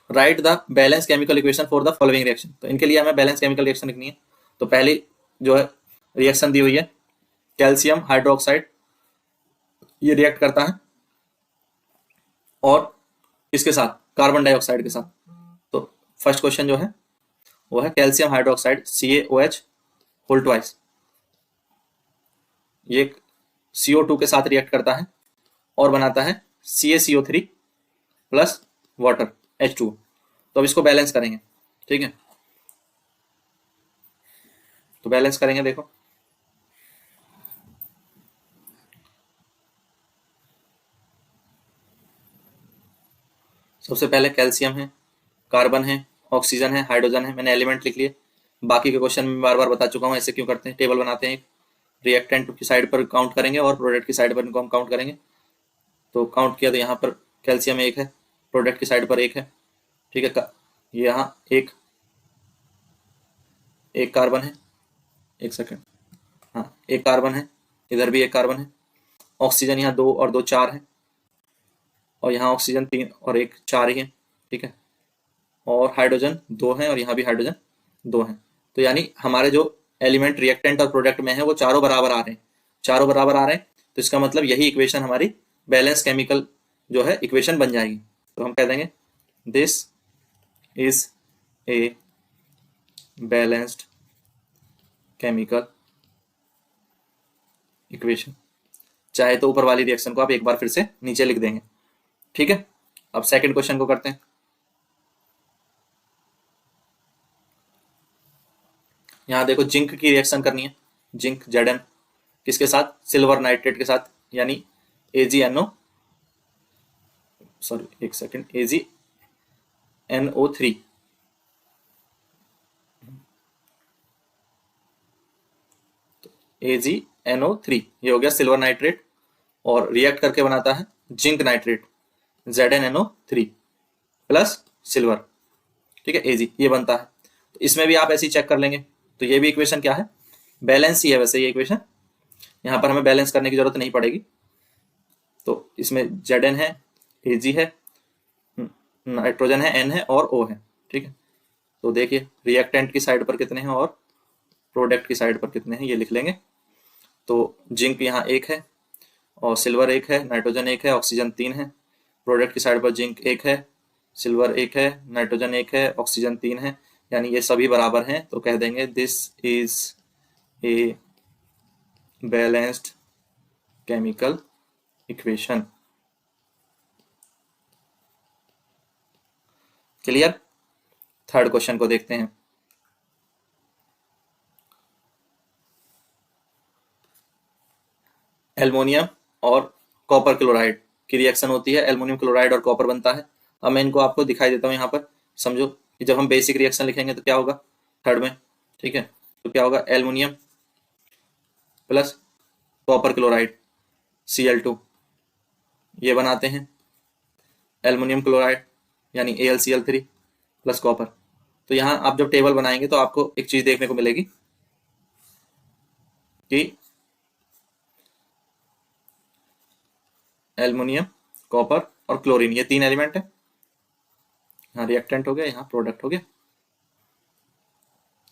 Right the balance chemical equation for the following reaction. तो इनके लिए हमें बैलेंस केमिकल रिएक्शन लिखनी है। तो पहली जो है रिएक्शन दी हुई है, कैल्शियम हाइड्रोक्साइड, ये रिएक्ट करता है और इसके साथ कार्बन डाइऑक्साइड के साथ। तो फर्स्ट क्वेश्चन जो है वो है calcium hydroxide CaOH whole twice, ये CO2 के साथ रिएक्ट करता है और बनाता है CaCO3 प्लस वाटर H2। तो अब इसको बैलेंस करेंगे, ठीक है। तो बैलेंस करेंगे, देखो सबसे पहले कैल्शियम है, कार्बन है, ऑक्सीजन है, हाइड्रोजन है। मैंने एलिमेंट लिख लिए, बाकी के क्वेश्चन में बार बार बता चुका हूँ ऐसे क्यों करते हैं। टेबल बनाते हैं, रिएक्टेंट की साइड पर काउंट करेंगे और प्रोडक्ट की साइड पर इनको हम काउंट करेंगे। तो काउंट किया तो यहाँ पर कैल्शियम एक है, प्रोडक्ट की साइड पर एक है, ठीक है। यहाँ एक कार्बन है, एक सेकेंड, हाँ एक कार्बन है, इधर भी एक कार्बन है। ऑक्सीजन यहाँ 2 और 2 4 है, और यहाँ ऑक्सीजन 3 और 1 4 ही है, ठीक है। और हाइड्रोजन 2 है और यहाँ भी हाइड्रोजन 2 है। तो यानी हमारे जो एलिमेंट रिएक्टेंट और प्रोडक्ट में है वो चारों बराबर आ रहे हैं, चारों बराबर आ रहे हैं। तो इसका मतलब यही इक्वेशन हमारी बैलेंस केमिकल जो है इक्वेशन बन जाएगी। तो हम कह देंगे this is a balanced chemical equation. चाहे तो ऊपर वाली रिएक्शन को आप एक बार फिर से नीचे लिख देंगे, ठीक है। अब सेकंड क्वेश्चन को करते हैं। यहाँ देखो जिंक की रिएक्शन करनी है, जिंक Zn किसके साथ, सिल्वर नाइट्रेट के साथ, यानी AgNO, सॉरी एक सेकंड, AgNO3। AgNO3 ये हो गया सिल्वर नाइट्रेट, और रिएक्ट करके बनाता है zinc nitrate ZnNO3 plus silver, ठीक है, Ag ये बनता है। तो इसमें भी आप ऐसे ही चेक कर लेंगे। तो ये भी इक्वेशन क्या है, बैलेंस ही है वैसे ये इक्वेशन, यहाँ पर हमें बैलेंस करने की जरूरत नहीं पड़ेगी। तो इसमें Zn है, Ag है, नाइट्रोजन है, N है और O है, ठीक है। तो देखिए रिएक्टेंट की साइड पर कितने हैं और प्रोडक्ट की साइड पर कितने हैं ये लिख लेंगे। तो जिंक यहाँ 1 है और सिल्वर 1 है, नाइट्रोजन 1 है, ऑक्सीजन 3 है। प्रोडक्ट की साइड पर जिंक 1 है, सिल्वर 1 है, नाइट्रोजन 1 है, ऑक्सीजन 3 है, यानी ये सभी बराबर हैं। तो कह देंगे this is a balanced chemical equation. Clear. Third question को देखते हैं। एल्युमिनियम और कॉपर क्लोराइड की रिएक्शन होती है, एल्युमिनियम क्लोराइड और कॉपर बनता है। अब मैं इनको आपको दिखाई देता हूँ यहाँ पर, समझो कि जब हम बेसिक रिएक्शन लिखेंगे तो क्या होगा थर्ड में, ठीक है। तो क्या होगा, aluminium plus copper chloride Cl2, ये बनाते हैं एल्युमिनियम क्लोराइड यानी AlCl3 प्लस कॉपर। तो यहाँ आप जब टेबल बनाएंगे तो आपको एक चीज देखने को मिलेगी कि एल्युमिनियम, कॉपर और क्लोरीन ये 3 एलिमेंट है। यहाँ रिएक्टेंट हो गया, यहाँ प्रोडक्ट हो गया।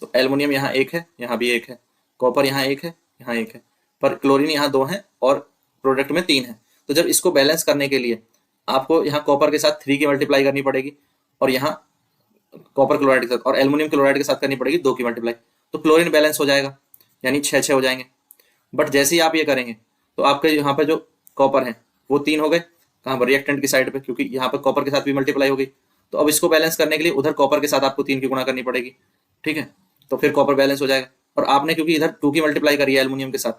तो एल्युमिनियम यहाँ 1 है, यहाँ भी 1 है, कॉपर यहाँ 1 है, यहाँ 1 है, पर क्लोरीन यहाँ 2 है और प्रोडक्ट में 3 है। तो जब इसको बैलेंस करने के लिए आपको यहाँ कॉपर के साथ 3 की मल्टीप्लाई करनी पड़ेगी, और यहाँ कॉपर क्लोराइड के साथ और एल्युमिनियम क्लोराइड के साथ करनी पड़ेगी 2 की मल्टीप्लाई। तो क्लोरीन बैलेंस हो जाएगा, यानी 6 हो जाएंगे। बट जैसे ही आप ये करेंगे तो आपके यहाँ पर जो कॉपर है वो 3 हो गए, कहाँ पर, रिएक्टेंट की साइड पे, क्योंकि यहाँ पर कॉपर के साथ भी मल्टीप्लाई हो गई। तो अब इसको बैलेंस करने के लिए उधर कॉपर के साथ आपको 3 की गुणा करनी पड़ेगी, ठीक है। तो फिर कॉपर बैलेंस हो जाएगा। और आपने क्योंकि इधर 2 की मल्टीप्लाई करी है एल्युमिनियम के साथ,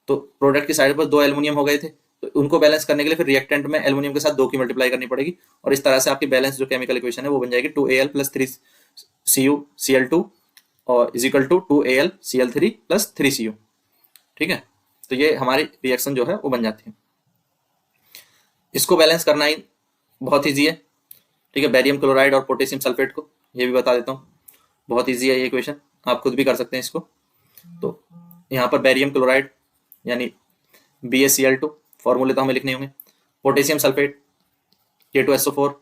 तो प्रोडक्ट की साइड पर 2 एल्युमिनियम हो गए थे, तो उनको बैलेंस करने के लिए फिर रिएक्टेंट में एल्युमिनियम के साथ 2 की मल्टीप्लाई करनी पड़ेगी। और इस तरह से आपकी बैलेंस जो केमिकल इक्वेशन है वो बन जाएगी 2Al प्लस 3CuCl2 और is equal to 2AlCl3 plus 3Cu, ठीक है। तो ये हमारी रिएक्शन जो है वो बन जाती है। इसको बैलेंस करना ही बहुत ईजी है, ठीक है। बैरियम क्लोराइड और पोटेशियम सल्फेट को ये भी बता देता हूँ, बहुत ईजी है ये इक्वेशन, आप खुद भी कर सकते हैं इसको। तो यहाँ पर बैरियम क्लोराइड यानी BaCl2, फॉर्मूले तो हमें लिखने होंगे। Potassium sulphate K2SO4,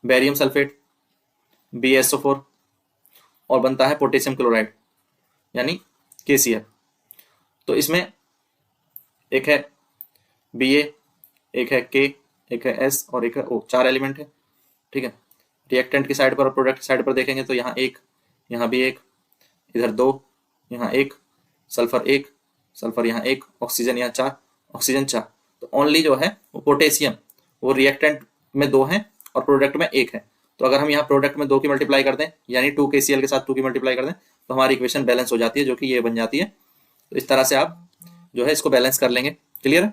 barium sulphate BaSO4 और बनता है पोटेशियम क्लोराइड यानी KCl। तो इसमें एक है Ba, एक है K, एक है S और एक है O, 4 एलिमेंट है। ठीक है, रिएक्टेंट की साइड पर और प्रोडक्ट की साइड पर देखेंगे तो यहाँ एक, यहाँ भी एक, इधर 2, यहाँ एक, सल्फर यहाँ एक, ऑक्सीजन यहाँ 4, ऑक्सीजन 4। तो ओनली जो है वो पोटेशियम वो रिएक्टेंट में 2 है और प्रोडक्ट में 1 है। तो अगर हम यहाँ प्रोडक्ट में 2 की मल्टीप्लाई कर दें यानी 2KCl के साथ 2 की मल्टीप्लाई कर दें तो हमारी इक्वेशन बैलेंस हो जाती है, जो कि ये बन जाती है। तो इस तरह से आप जो है इसको बैलेंस कर लेंगे। क्लियर है?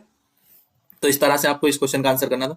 तो इस तरह से आपको इस क्वेश्चन का आंसर करना था।